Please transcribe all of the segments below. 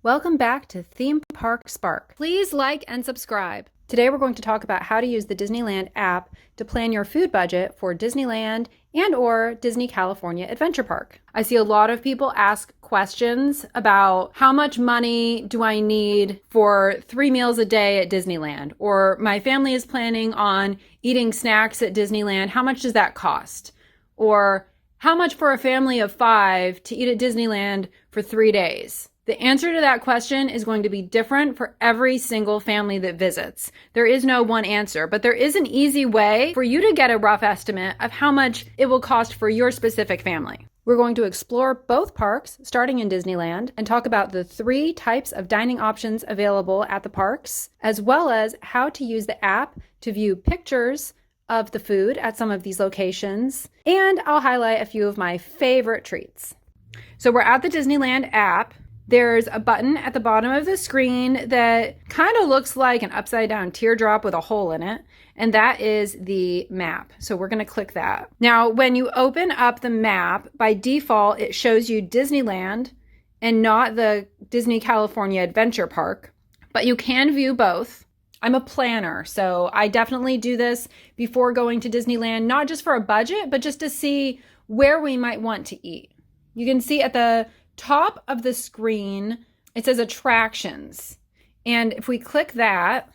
Welcome back to Theme Park Spark. Please like and subscribe. Today we're going to talk about how to use the Disneyland app to plan your food budget for Disneyland and/or Disney California Adventure Park. I see a lot of people ask questions about how much money do I need for 3 meals a day at Disneyland, or my family is planning on eating snacks at Disneyland. How much does that cost? Or how much for a family of 5 to eat at Disneyland for 3 days? The answer to that question is going to be different for every single family that visits. There is no one answer, but there is an easy way for you to get a rough estimate of how much it will cost for your specific family. We're going to explore both parks, starting in Disneyland, and talk about the 3 types of dining options available at the parks, as well as how to use the app to view pictures of the food at some of these locations, and I'll highlight a few of my favorite treats. So we're at the Disneyland app. There's a button at the bottom of the screen that kind of looks like an upside down teardrop with a hole in it, and that is the map. So we're going to click that. Now, when you open up the map, by default, it shows you Disneyland and not the Disney California Adventure Park, but you can view both. I'm a planner, so I definitely do this before going to Disneyland, not just for a budget, but just to see where we might want to eat. You can see at the top of the screen, it says attractions. And if we click that,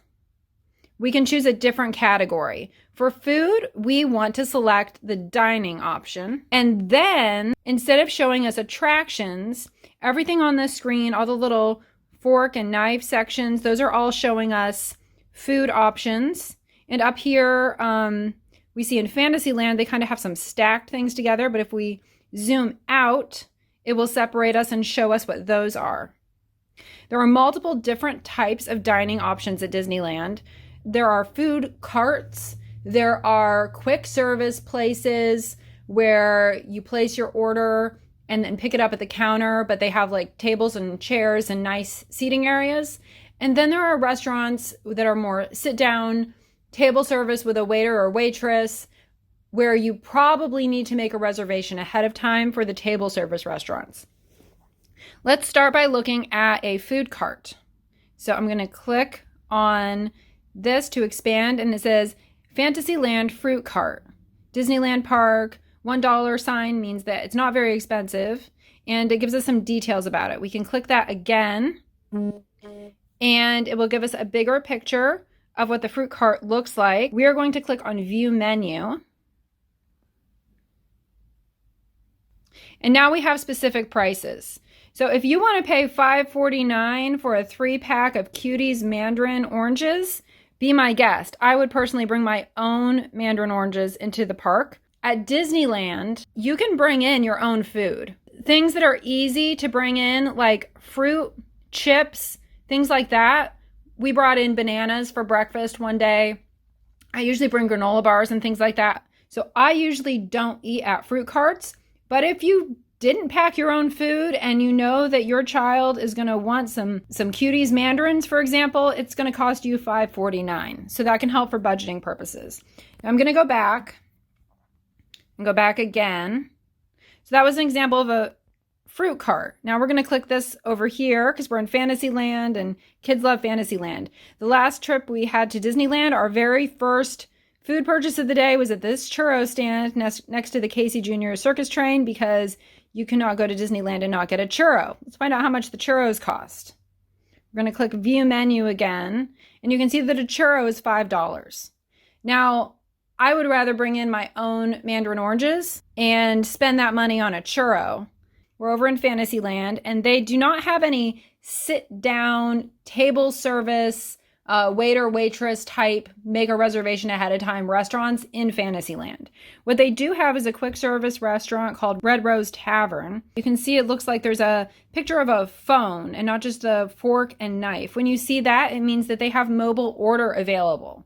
we can choose a different category. For food, we want to select the dining option. And then instead of showing us attractions, everything on the screen, all the little fork and knife sections, those are all showing us food options. And up here, we see in Fantasyland, they kind of have some stacked things together. But if we zoom out, it will separate us and show us what those are. There are multiple different types of dining options at Disneyland. There are food carts. There are quick service places where you place your order and then pick it up at the counter, but they have like tables and chairs and nice seating areas. And then there are restaurants that are more sit down, table service with a waiter or waitress, where you probably need to make a reservation ahead of time for the table service restaurants. Let's start by looking at a food cart. So I'm going to click on this to expand, and it says Fantasyland Fruit Cart. Disneyland Park, $1 sign means that it's not very expensive, and it gives us some details about it. We can click that again, and it will give us a bigger picture of what the fruit cart looks like. We are going to click on View Menu. And now we have specific prices. So if you want to pay $5.49 for a 3-pack of Cuties Mandarin oranges, be my guest. I would personally bring my own Mandarin oranges into the park. At Disneyland, you can bring in your own food. Things that are easy to bring in, like fruit, chips, things like that. We brought in bananas for breakfast one day. I usually bring granola bars and things like that. So I usually don't eat at fruit carts. But if you didn't pack your own food and you know that your child is going to want some Cuties Mandarins, for example, it's going to cost you $5.49. So that can help for budgeting purposes. Now I'm going to go back and go back again. So that was an example of a fruit cart. Now we're going to click this over here because we're in Fantasyland and kids love Fantasyland. The last trip we had to Disneyland, our very first food purchase of the day was at this churro stand next to the Casey Jr. circus train, because you cannot go to Disneyland and not get a churro. Let's find out how much the churros cost. We're going to click View Menu again, and you can see that a churro is $5. Now, I would rather bring in my own Mandarin oranges and spend that money on a churro. We're over in Fantasyland, and they do not have any sit-down table service waiter, waitress type, make a reservation ahead of time restaurants in Fantasyland. What they do have is a quick service restaurant called Red Rose Tavern. You can see it looks like there's a picture of a phone and not just a fork and knife. When you see that, it means that they have mobile order available,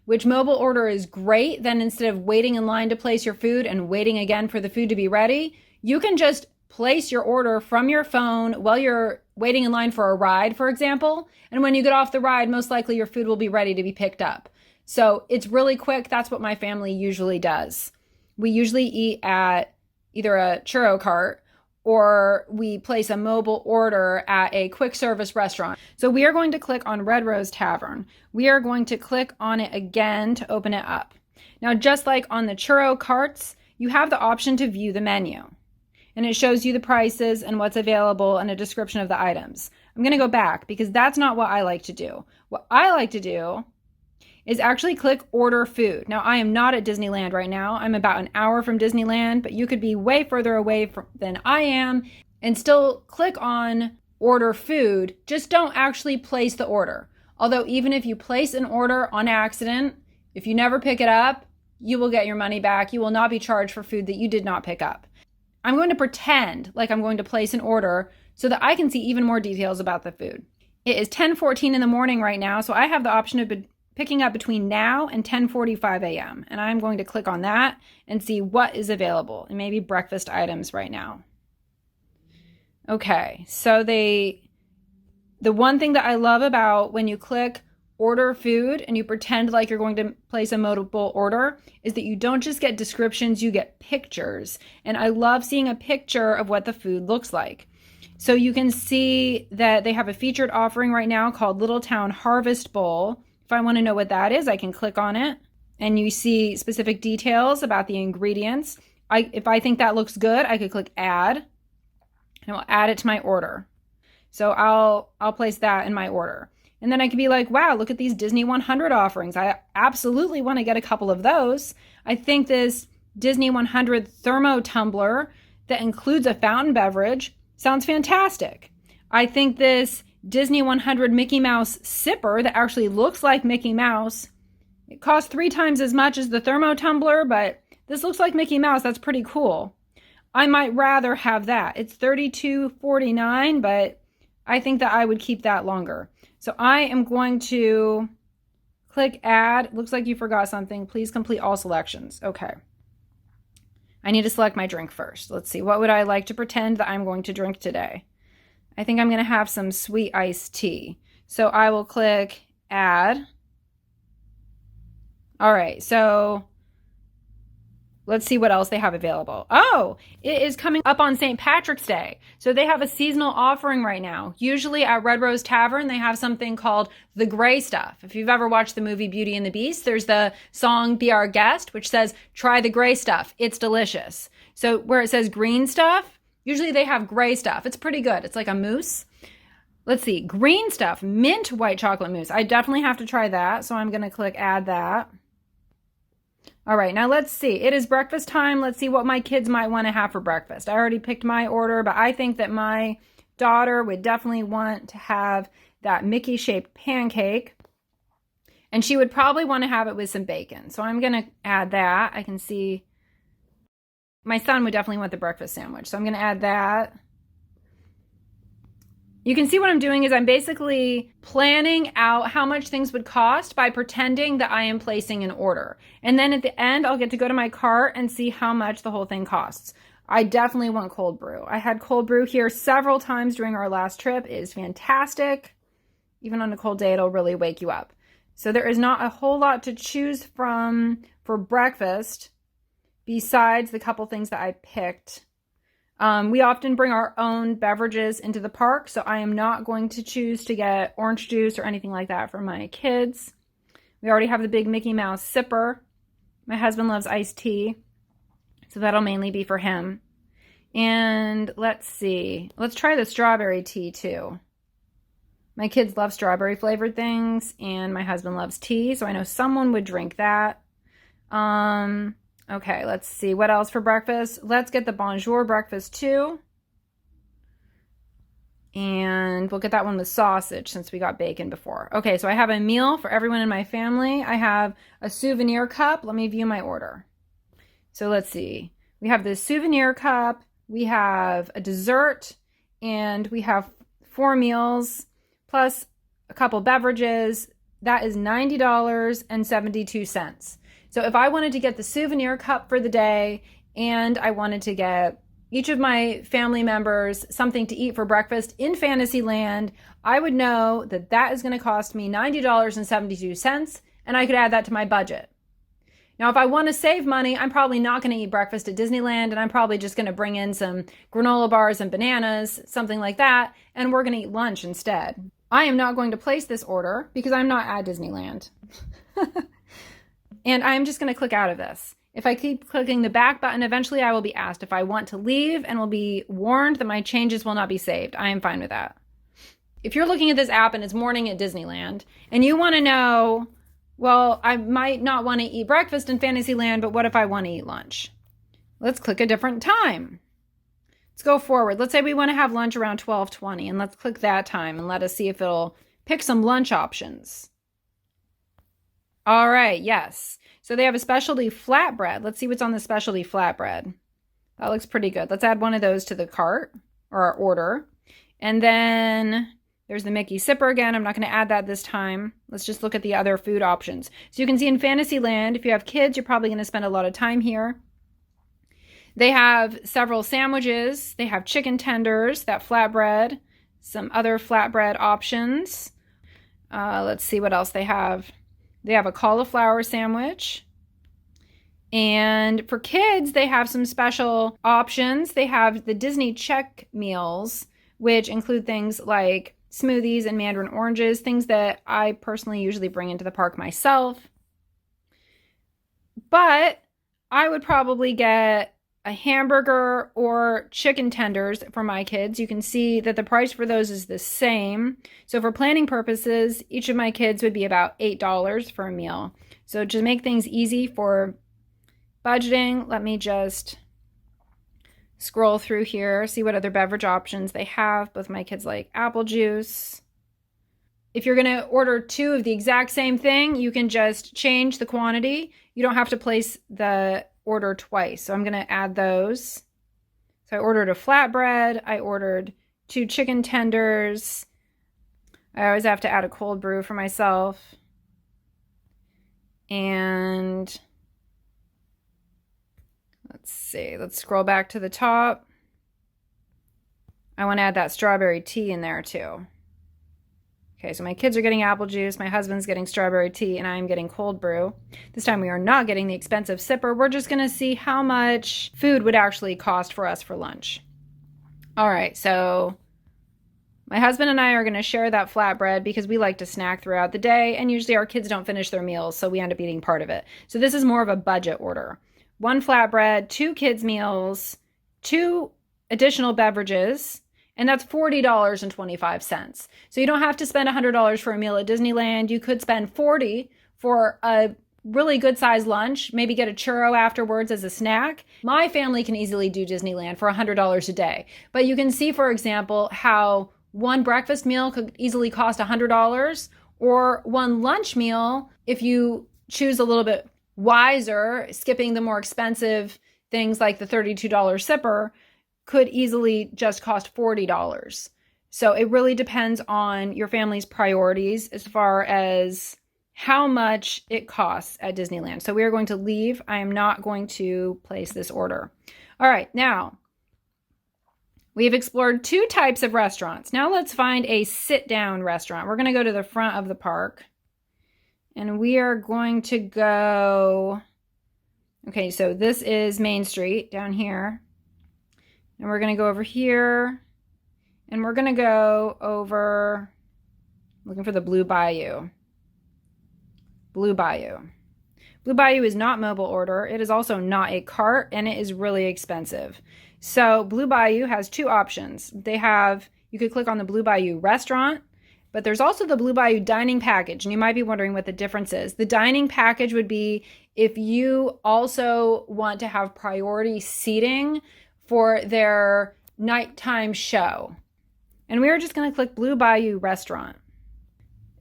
which mobile order is great. Then instead of waiting in line to place your food and waiting again for the food to be ready, you can just place your order from your phone while you're waiting in line for a ride, for example. And when you get off the ride, most likely your food will be ready to be picked up. So it's really quick. That's what my family usually does. We usually eat at either a churro cart or we place a mobile order at a quick service restaurant. So we are going to click on Red Rose Tavern. We are going to click on it again to open it up. Now, just like on the churro carts, you have the option to view the menu. And it shows you the prices and what's available and a description of the items. I'm going to go back because that's not what I like to do. What I like to do is actually click order food. Now, I am not at Disneyland right now. I'm about an hour from Disneyland, but you could be way further away than I am and still click on order food. Just don't actually place the order. Although even if you place an order on accident, if you never pick it up, you will get your money back. You will not be charged for food that you did not pick up. I'm going to pretend like I'm going to place an order so that I can see even more details about the food. It is 10:14 in the morning right now, so I have the option of picking up between now and 10:45 a.m. And I'm going to click on that and see what is available and maybe breakfast items right now. Okay, so the one thing that I love about when you click order food and you pretend like you're going to place a mobile order is that you don't just get descriptions, you get pictures. And I love seeing a picture of what the food looks like. So you can see that they have a featured offering right now called Little Town Harvest Bowl. If I want to know what that is, I can click on it and you see specific details about the ingredients. If I think that looks good, I could click add and it will add it to my order. So I'll place that in my order. And then I could be like, wow, look at these Disney 100 offerings. I absolutely want to get a couple of those. I think this Disney 100 thermo tumbler that includes a fountain beverage sounds fantastic. I think this Disney 100 Mickey Mouse sipper that actually looks like Mickey Mouse, it costs 3 times as much as the thermo tumbler, but this looks like Mickey Mouse. That's pretty cool. I might rather have that. It's $32.49, but I think that I would keep that longer. So I am going to click add. Looks like you forgot something. Please complete all selections. Okay. I need to select my drink first. Let's see. What would I like to pretend that I'm going to drink today? I think I'm going to have some sweet iced tea. So I will click add. All right. So let's see what else they have available. Oh, it is coming up on St. Patrick's Day. So they have a seasonal offering right now. Usually at Red Rose Tavern, they have something called the gray stuff. If you've ever watched the movie Beauty and the Beast, there's the song Be Our Guest, which says, try the gray stuff. It's delicious. So where it says green stuff, usually they have gray stuff. It's pretty good. It's like a mousse. Let's see. Green stuff, mint white chocolate mousse. I definitely have to try that. So I'm going to click add that. All right, now let's see. It is breakfast time. Let's see what my kids might want to have for breakfast. I already picked my order, but I think that my daughter would definitely want to have that Mickey-shaped pancake. And she would probably want to have it with some bacon. So I'm going to add that. I can see my son would definitely want the breakfast sandwich. So I'm going to add that. You can see what I'm doing is I'm basically planning out how much things would cost by pretending that I am placing an order. And then at the end, I'll get to go to my cart and see how much the whole thing costs. I definitely want cold brew. I had cold brew here several times during our last trip. It is fantastic. Even on a cold day, it'll really wake you up. So there is not a whole lot to choose from for breakfast besides the couple things that I picked. We often bring our own beverages into the park, so I am not going to choose to get orange juice or anything like that for my kids. We already have the big Mickey Mouse sipper. My husband loves iced tea, so that'll mainly be for him. And let's see. Let's try the strawberry tea too. My kids love strawberry flavored things, and my husband loves tea, so I know someone would drink that. Okay, let's see. What else for breakfast? Let's get the Bonjour breakfast too. And we'll get that one with sausage since we got bacon before. Okay, so I have a meal for everyone in my family. I have a souvenir cup. Let me view my order. So let's see. We have the souvenir cup. We have a dessert. And we have 4 meals plus a couple beverages. That is $90.72. So if I wanted to get the souvenir cup for the day and I wanted to get each of my family members something to eat for breakfast in Fantasyland, I would know that that is going to cost me $90.72 and I could add that to my budget. Now, if I want to save money, I'm probably not going to eat breakfast at Disneyland, and I'm probably just going to bring in some granola bars and bananas, something like that, and we're going to eat lunch instead. I am not going to place this order because I'm not at Disneyland. And I'm just going to click out of this. If I keep clicking the back button, eventually I will be asked if I want to leave and will be warned that my changes will not be saved. I am fine with that. If you're looking at this app and it's morning at Disneyland and you want to know, well, I might not want to eat breakfast in Fantasyland, but what if I want to eat lunch? Let's click a different time. Let's go forward. Let's say we want to have lunch around 12:20, and let's click that time and let us see if it'll pick some lunch options. All right, yes. So they have a specialty flatbread. Let's see what's on the specialty flatbread. That looks pretty good. Let's add one of those to the cart or our order. And then there's the Mickey Sipper again. I'm not going to add that this time. Let's just look at the other food options. So you can see in Fantasyland, if you have kids, you're probably going to spend a lot of time here. They have several sandwiches. They have chicken tenders, that flatbread, some other flatbread options. Let's see what else they have. They have a cauliflower sandwich. And for kids, they have some special options. They have the Disney check meals, which include things like smoothies and mandarin oranges, things that I personally usually bring into the park myself. But I would probably get a hamburger or chicken tenders for my kids. You can see that the price for those is the same. So for planning purposes, each of my kids would be about $8 for a meal. So to make things easy for budgeting, let me just scroll through here, see what other beverage options they have. Both my kids like apple juice. If you're going to order two of the exact same thing, you can just change the quantity. You don't have to place the order twice. So I'm going to add those. So I ordered a flatbread. I ordered 2 chicken tenders. I always have to add a cold brew for myself. And let's see. Let's scroll back to the top. I want to add that strawberry tea in there too. Okay, so my kids are getting apple juice, my husband's getting strawberry tea, and I'm getting cold brew. This time we are not getting the expensive sipper. We're just going to see how much food would actually cost for us for lunch. All right, so my husband and I are going to share that flatbread because we like to snack throughout the day, and usually our kids don't finish their meals, so we end up eating part of it. So this is more of a budget order. 1 flatbread, 2 kids' meals, 2 additional beverages, and that's $40.25. So you don't have to spend $100 for a meal at Disneyland. You could spend $40 for a really good sized lunch, maybe get a churro afterwards as a snack. My family can easily do Disneyland for $100 a day. But you can see, for example, how 1 breakfast meal could easily cost $100, or 1 lunch meal, if you choose a little bit wiser, skipping the more expensive things like the $32 sipper, could easily just cost $40. So it really depends on your family's priorities as far as how much it costs at Disneyland. So we are going to leave. I am not going to place this order. All right, now we've explored 2 types of restaurants. Now let's find a sit-down restaurant. We're going to go to the front of the park, and we are going to go, okay, so this is Main Street down here. And we're going to go over here, and we're going to go over, looking for the Blue Bayou. Blue Bayou. Blue Bayou is not mobile order. It is also not a cart, and it is really expensive. So Blue Bayou has 2 options. They have, you could click on the Blue Bayou restaurant, but there's also the Blue Bayou dining package, and you might be wondering what the difference is. The dining package would be if you also want to have priority seating for their nighttime show. And we are just going to click Blue Bayou Restaurant.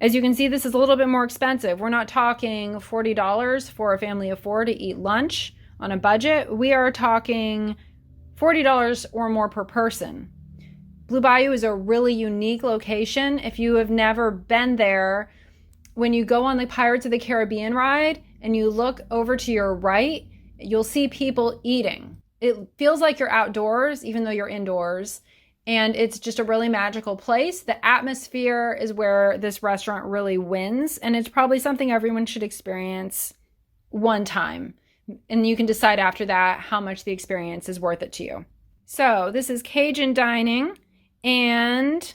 As you can see, this is a little bit more expensive. We're not talking $40 for a family of 4 to eat lunch on a budget. We are talking $40 or more per person. Blue Bayou is a really unique location. If you have never been there, when you go on the Pirates of the Caribbean ride and you look over to your right, you'll see people eating. It feels like you're outdoors, even though you're indoors. And it's just a really magical place. The atmosphere is where this restaurant really wins. And it's probably something everyone should experience one time. And you can decide after that how much the experience is worth it to you. So this is Cajun dining, and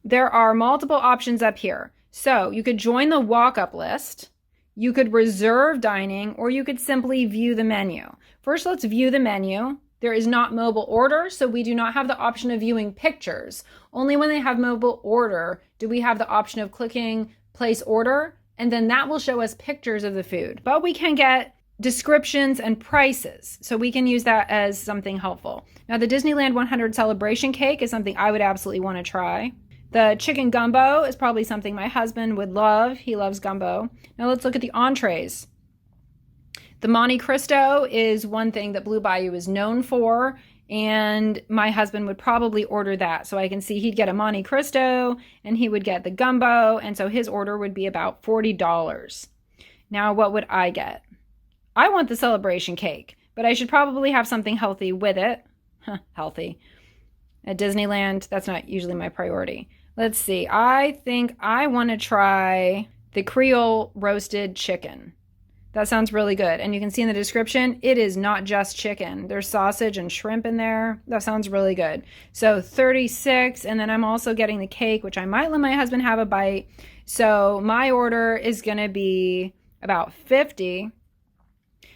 there are multiple options up here. So you could join the walk-up list, you could reserve dining, or you could simply view the menu. First, let's view the menu. There is not mobile order, so we do not have the option of viewing pictures. Only when they have mobile order do we have the option of clicking place order, and then that will show us pictures of the food. But we can get descriptions and prices, so we can use that as something helpful. Now, the Disneyland 100 celebration cake is something I would absolutely want to try. The chicken gumbo is probably something my husband would love. He loves gumbo. Now let's look at the entrees. The Monte Cristo is one thing that Blue Bayou is known for, and my husband would probably order that. So I can see he'd get a Monte Cristo and he would get the gumbo, and so his order would be about $40. Now, what would I get? I want the celebration cake, but I should probably have something healthy with it. Healthy. At Disneyland, that's not usually my priority. Let's see. I think I want to try the Creole roasted chicken. That sounds really good. And you can see in the description, it is not just chicken. There's sausage and shrimp in there. That sounds really good. So 36, and then I'm also getting the cake, which I might let my husband have a bite. So my order is going to be about 50.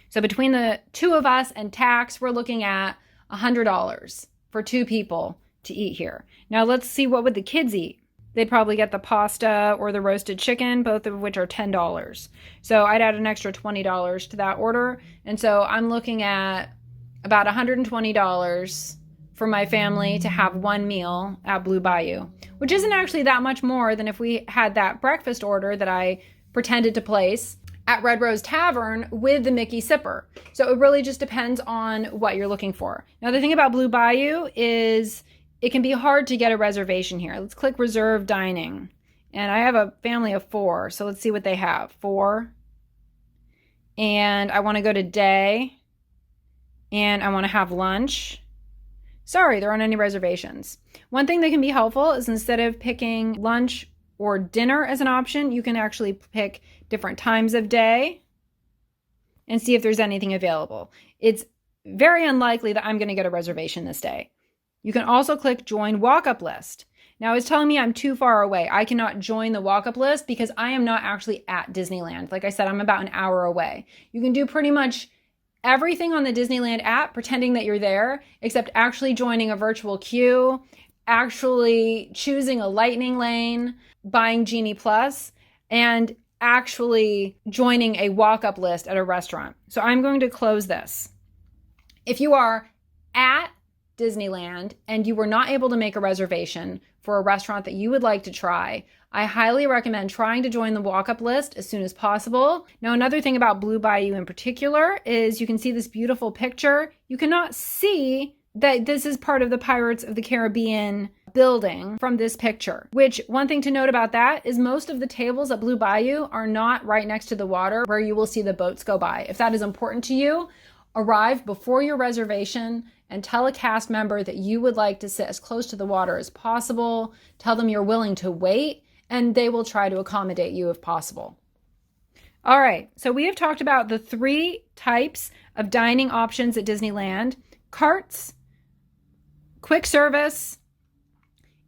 So between the two of us and tax, we're looking at $100 for two people to eat here. Now let's see, what would the kids eat? They'd probably get the pasta or the roasted chicken, both of which are $10. So I'd add an extra $20 to that order. And so I'm looking at about $120 for my family to have one meal at Blue Bayou, which isn't actually that much more than if we had that breakfast order that I pretended to place at Red Rose Tavern with the Mickey Sipper. So it really just depends on what you're looking for. Now, the thing about Blue Bayou is it can be hard to get a reservation here. Let's click reserve dining. And I have a family of 4, so let's see what they have. 4. And I want to go to day. And I want to have lunch. Sorry, there aren't any reservations. One thing that can be helpful is instead of picking lunch or dinner as an option, you can actually pick different times of day and see if there's anything available. It's very unlikely that I'm going to get a reservation this day. You can also click join walk-up list. Now it's telling me I'm too far away. I cannot join the walk-up list because I am not actually at Disneyland. Like I said, I'm about an hour away. You can do pretty much everything on the Disneyland app pretending that you're there, except actually joining a virtual queue, actually choosing a lightning lane, buying Genie Plus, and actually joining a walk-up list at a restaurant. So I'm going to close this. If you are at Disneyland and you were not able to make a reservation for a restaurant that you would like to try, I highly recommend trying to join the walk-up list as soon as possible. Now, another thing about Blue Bayou in particular is you can see this beautiful picture. You cannot see that this is part of the Pirates of the Caribbean building from this picture, which one thing to note about that is most of the tables at Blue Bayou are not right next to the water where you will see the boats go by. If that is important to you, arrive before your reservation and tell a cast member that you would like to sit as close to the water as possible. Tell them you're willing to wait, and they will try to accommodate you if possible. All right, so we have talked about the 3 types of dining options at Disneyland: carts, quick service,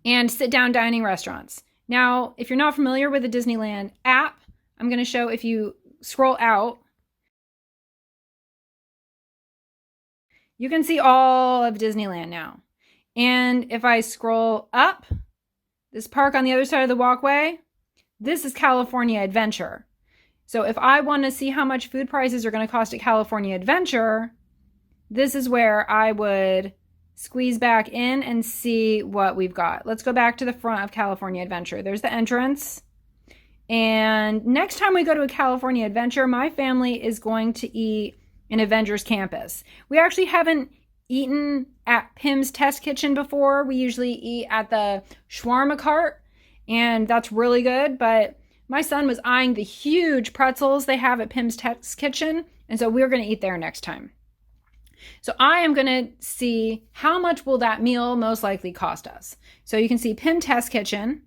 and sit-down dining restaurants. Now, if you're not familiar with the Disneyland app, I'm going to show, if you scroll out, you can see all of Disneyland now. And if I scroll up, this park on the other side of the walkway, this is California Adventure. So if I want to see how much food prices are going to cost at California Adventure, this is where I would squeeze back in and see what we've got. Let's go back to the front of California Adventure. There's the entrance. And next time we go to a California Adventure, my family is going to eat in Avengers Campus. We actually haven't eaten at Pim's Test Kitchen before. We usually eat at the shawarma cart, and that's really good. But my son was eyeing the huge pretzels they have at Pim's Test Kitchen, and so we're going to eat there next time. So I am going to see how much will that meal most likely cost us. So you can see Pim Test Kitchen,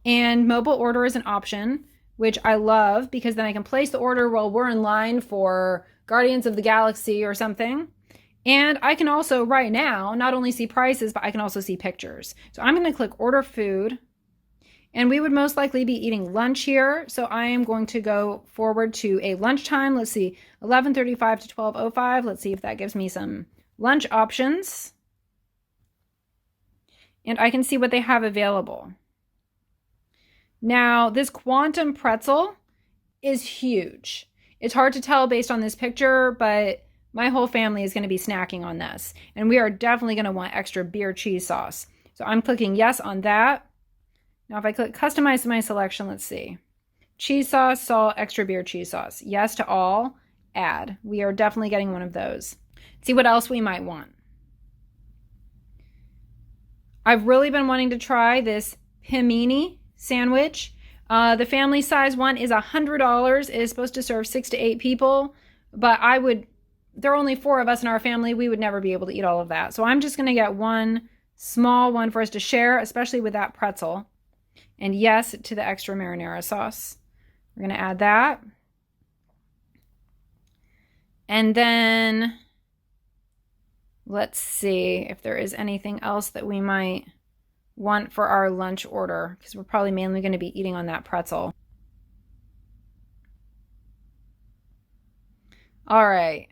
and mobile order is an option. which I love because then I can place the order while we're in line for Guardians of the Galaxy or something. And I can also right now not only see prices, but I can also see pictures. So I'm going to click order food. And we would most likely be eating lunch here. So I am going to go forward to a lunchtime. Let's see, 11:35 to 12:05. Let's see if that gives me some lunch options. And I can see what they have available. Now, this quantum pretzel is huge. It's hard to tell based on this picture, but my whole family is going to be snacking on this. And we are definitely going to want extra beer cheese sauce. So I'm clicking yes on that. Now, if I click customize my selection, let's see. Cheese sauce, salt, extra beer cheese sauce. Yes to all, add. We are definitely getting one of those. See what else we might want. I've really been wanting to try this pimini sandwich. The family size one is $100. It is supposed to serve 6 to 8 people, but there are only 4 of us in our family. We would never be able to eat all of that. So I'm just going to get one small one for us to share, especially with that pretzel. And yes to the extra marinara sauce. We're going to add that. And then let's see if there is anything else that we might want for our lunch order, because we're probably mainly going to be eating on that pretzel. All right.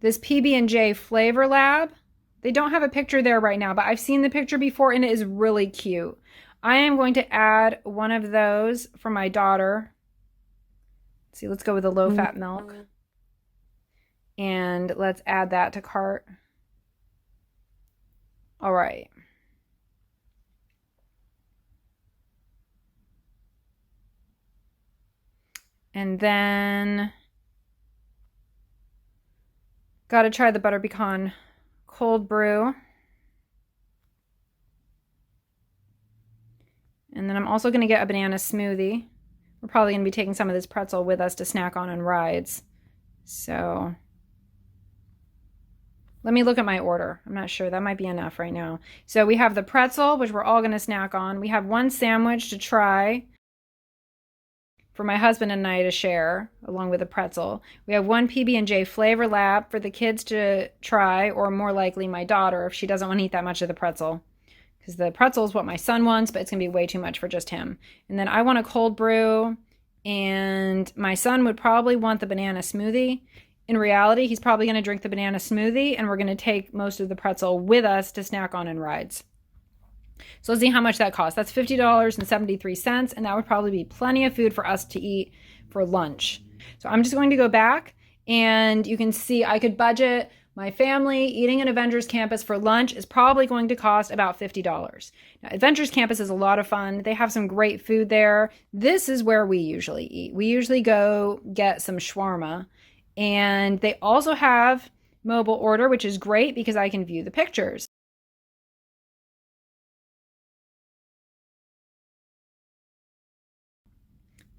This PB&J Flavor Lab. They don't have a picture there right now, but I've seen the picture before and it is really cute. I am going to add one of those for my daughter. Let's see, let's go with the low-fat milk. And let's add that to cart. All right. And then got to try the butter pecan cold brew. And then I'm also going to get a banana smoothie. We're probably going to be taking some of this pretzel with us to snack on rides. So let me look at my order. I'm not sure. That might be enough right now. So we have the pretzel, which we're all going to snack on. We have one sandwich to try for my husband and I to share, along with a pretzel. We have one PB&J Flavor Lab for the kids to try, or more likely my daughter if she doesn't want to eat that much of the pretzel. Because the pretzel is what my son wants, but it's going to be way too much for just him. And then I want a cold brew, and my son would probably want the banana smoothie. In reality, he's probably going to drink the banana smoothie, and we're going to take most of the pretzel with us to snack on in rides. So let's see how much that costs. That's $50.73, and that would probably be plenty of food for us to eat for lunch. So I'm just going to go back, and you can see I could budget my family eating at Avengers Campus for lunch is probably going to cost about $50. Now, Avengers Campus is a lot of fun. They have some great food there. This is where we usually eat. We usually go get some shawarma. And they also have mobile order, which is great because I can view the pictures.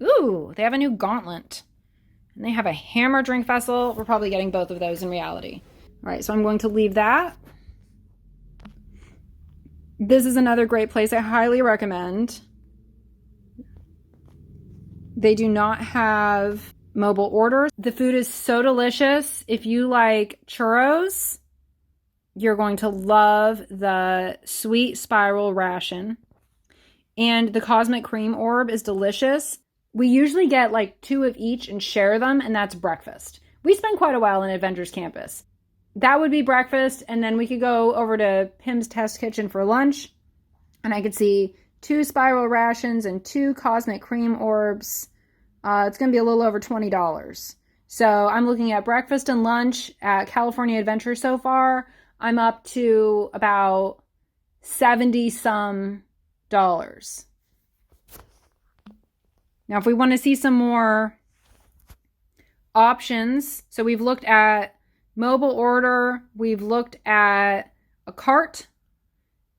Ooh, they have a new gauntlet. And they have a hammer drink vessel. We're probably getting both of those in reality. All right, so I'm going to leave that. This is another great place I highly recommend. They do not have mobile orders. The food is so delicious. If you like churros, you're going to love the sweet spiral ration. And the cosmic cream orb is delicious. We usually get like 2 of each and share them, and that's breakfast. We spend quite a while in Avengers Campus. That would be breakfast, and then we could go over to Pim's Test Kitchen for lunch, and I could see 2 spiral rations and 2 cosmic cream orbs. It's going to be a little over $20. So I'm looking at breakfast and lunch at California Adventure so far. I'm up to about 70-some dollars. Now, if we want to see some more options, so we've looked at mobile order, we've looked at a cart.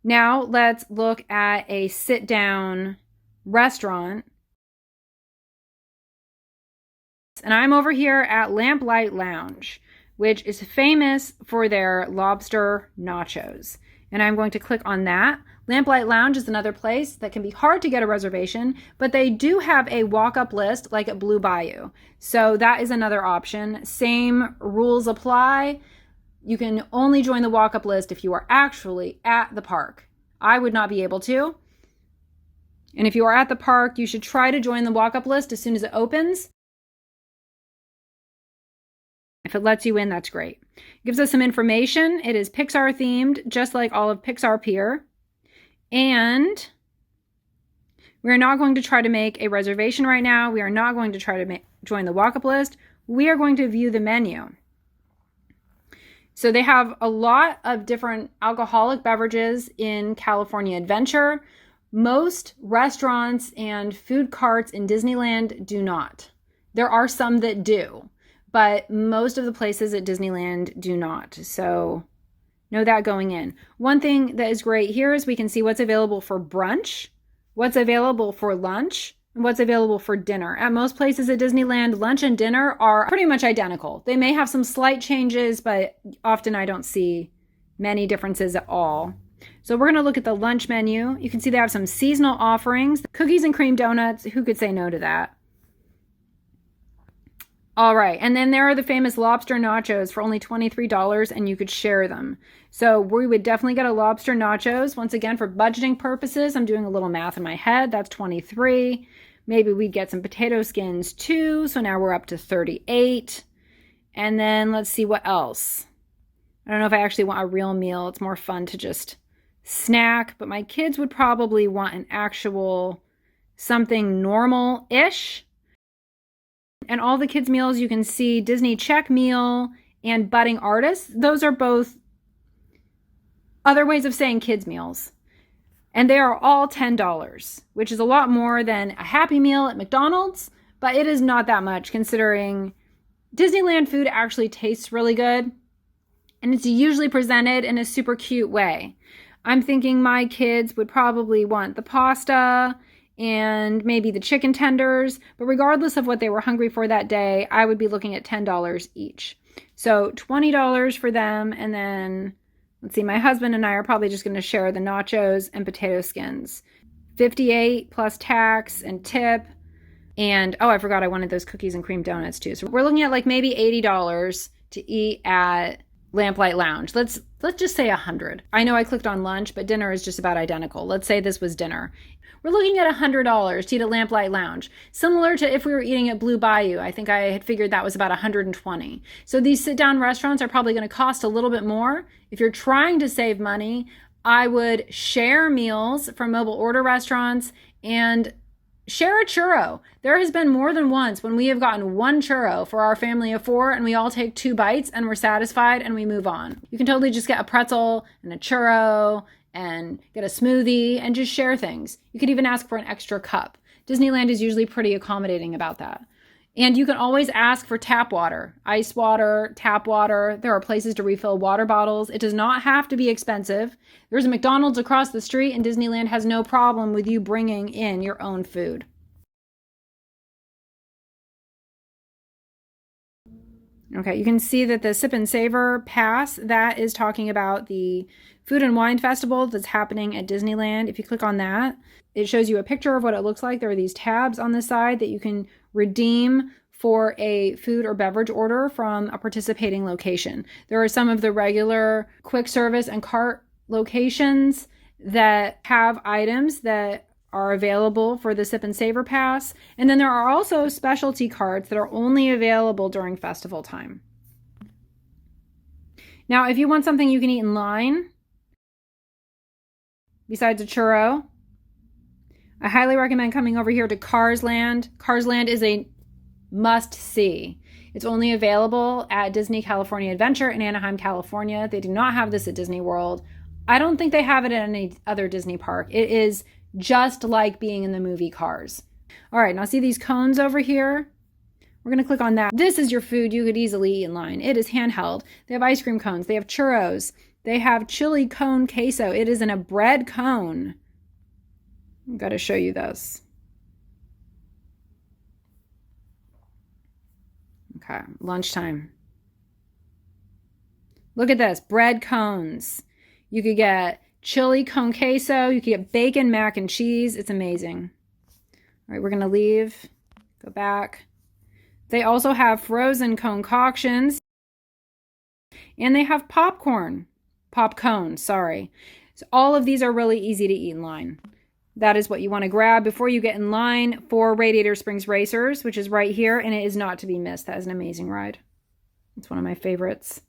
Now let's look at a sit-down restaurant. And I'm over here at Lamplight Lounge, which is famous for their lobster nachos. And I'm going to click on that. Lamplight Lounge is another place that can be hard to get a reservation, but they do have a walk-up list like at Blue Bayou. So that is another option. Same rules apply. You can only join the walk-up list if you are actually at the park. I would not be able to. And if you are at the park, you should try to join the walk-up list as soon as it opens. If it lets you in, that's great. It gives us some information. It is Pixar themed, just like all of Pixar Pier. And we're not going to try to make a reservation right now. We are not going to try to join the walk-up list. We are going to view the menu. So they have a lot of different alcoholic beverages in California Adventure. Most restaurants and food carts in Disneyland do not. There are some that do, but most of the places at Disneyland do not. So know that going in. One thing that is great here is we can see what's available for brunch, what's available for lunch, and what's available for dinner. At most places at Disneyland, lunch and dinner are pretty much identical. They may have some slight changes, but often I don't see many differences at all. So we're going to look at the lunch menu. You can see they have some seasonal offerings. Cookies and cream donuts. Who could say no to that? All right. And then there are the famous lobster nachos for only $23, and you could share them. So we would definitely get a lobster nachos. Once again, for budgeting purposes, I'm doing a little math in my head. That's 23. Maybe we'd get some potato skins too. So now we're up to 38. And then let's see what else. I don't know if I actually want a real meal. It's more fun to just snack, but my kids would probably want an actual something normal-ish. And all the kids' meals, you can see Disney Check Meal and Budding Artists. Those are both other ways of saying kids' meals. And they are all $10, which is a lot more than a Happy Meal at McDonald's, but it is not that much considering Disneyland food actually tastes really good. And it's usually presented in a super cute way. I'm thinking my kids would probably want the pasta and maybe the chicken tenders, but regardless of what they were hungry for that day, I would be looking at $10 each. So $20 for them, and then, let's see, my husband and I are probably just going to share the nachos and potato skins. $58 plus tax and tip, and, oh, I forgot I wanted those cookies and cream donuts too. So we're looking at like maybe $80 to eat at Lamplight Lounge. Let's just say $100. I know I clicked on lunch, but dinner is just about identical. Let's say this was dinner. We're looking at $100 to eat at Lamplight Lounge. Similar to if we were eating at Blue Bayou, I think I had figured that was about $120. So these sit-down restaurants are probably going to cost a little bit more. If you're trying to save money, I would share meals from mobile order restaurants and share a churro. There has been more than once when we have gotten one churro for our family of 4 and we all take 2 bites and we're satisfied and we move on. You can totally just get a pretzel and a churro and get a smoothie and just share things. You could even ask for an extra cup. Disneyland is usually pretty accommodating about that. And you can always ask for tap water, ice water, tap water. There are places to refill water bottles. It does not have to be expensive. There's a McDonald's across the street and Disneyland has no problem with you bringing in your own food. Okay, you can see that the Sip and Savor pass, that is talking about the Food and Wine Festival that's happening at Disneyland. If you click on that, it shows you a picture of what it looks like. There are these tabs on the side that you can redeem for a food or beverage order from a participating location. There are some of the regular quick service and cart locations that have items that are available for the Sip and Savor Pass. And then there are also specialty carts that are only available during festival time. Now, if you want something you can eat in line, besides a churro, I highly recommend coming over here to Cars Land. Cars Land is a must-see. It's only available at Disney California Adventure in Anaheim, California. They do not have this at Disney World. I don't think they have it at any other Disney park. It is just like being in the movie Cars. All right, now see these cones over here? We're going to click on that. This is your food you could easily eat in line. It is handheld. They have ice cream cones. They have churros. They have chili cone queso. It is in a bread cone. I've got to show you this. Okay, lunchtime. Look at this, bread cones. You could get chili con queso. You can get bacon, mac and cheese. It's amazing. All right, we're going to leave. Go back. They also have frozen concoctions. And they have popcorn. Popcorn, sorry. So all of these are really easy to eat in line. That is what you want to grab before you get in line for Radiator Springs Racers, which is right here, and it is not to be missed. That is an amazing ride. It's one of my favorites.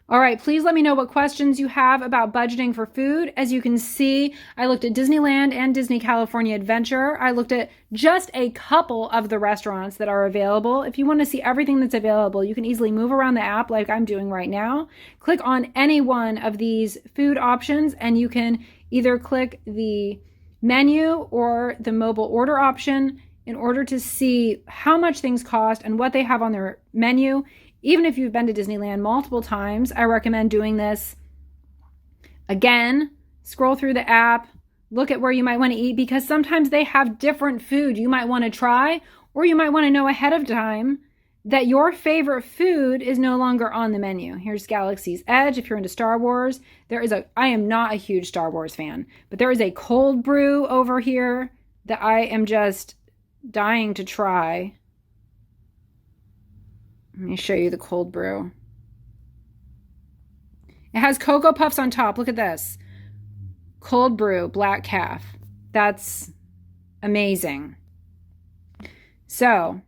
All right, please let me know what questions you have about budgeting for food. As you can see, I looked at Disneyland and Disney California Adventure. I looked at just a couple of the restaurants that are available. If you want to see everything that's available, you can easily move around the app like I'm doing right now. Click on any one of these food options, and you can either click the menu or the mobile order option in order to see how much things cost and what they have on their menu. Even if you've been to Disneyland multiple times, I recommend doing this. Again, scroll through the app, look at where you might want to eat, because sometimes they have different food you might want to try, or you might want to know ahead of time that your favorite food is no longer on the menu. Here's Galaxy's Edge. If you're into Star Wars, I am not a huge Star Wars fan, but there is a cold brew over here that I am just dying to try. Let me show you the cold brew. It has Cocoa Puffs on top. Look at this. Cold brew, black calf. That's amazing. So,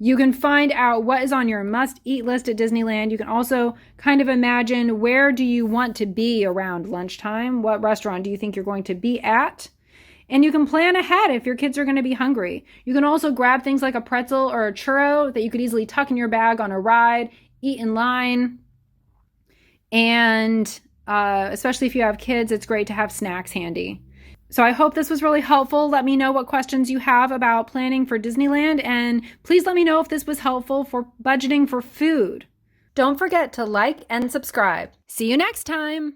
you can find out what is on your must-eat list at Disneyland. You can also kind of imagine, where do you want to be around lunchtime? What restaurant do you think you're going to be at? And you can plan ahead if your kids are going to be hungry. You can also grab things like a pretzel or a churro that you could easily tuck in your bag on a ride, eat in line. And especially if you have kids, it's great to have snacks handy. So I hope this was really helpful. Let me know what questions you have about planning for Disneyland. And please let me know if this was helpful for budgeting for food. Don't forget to like and subscribe. See you next time.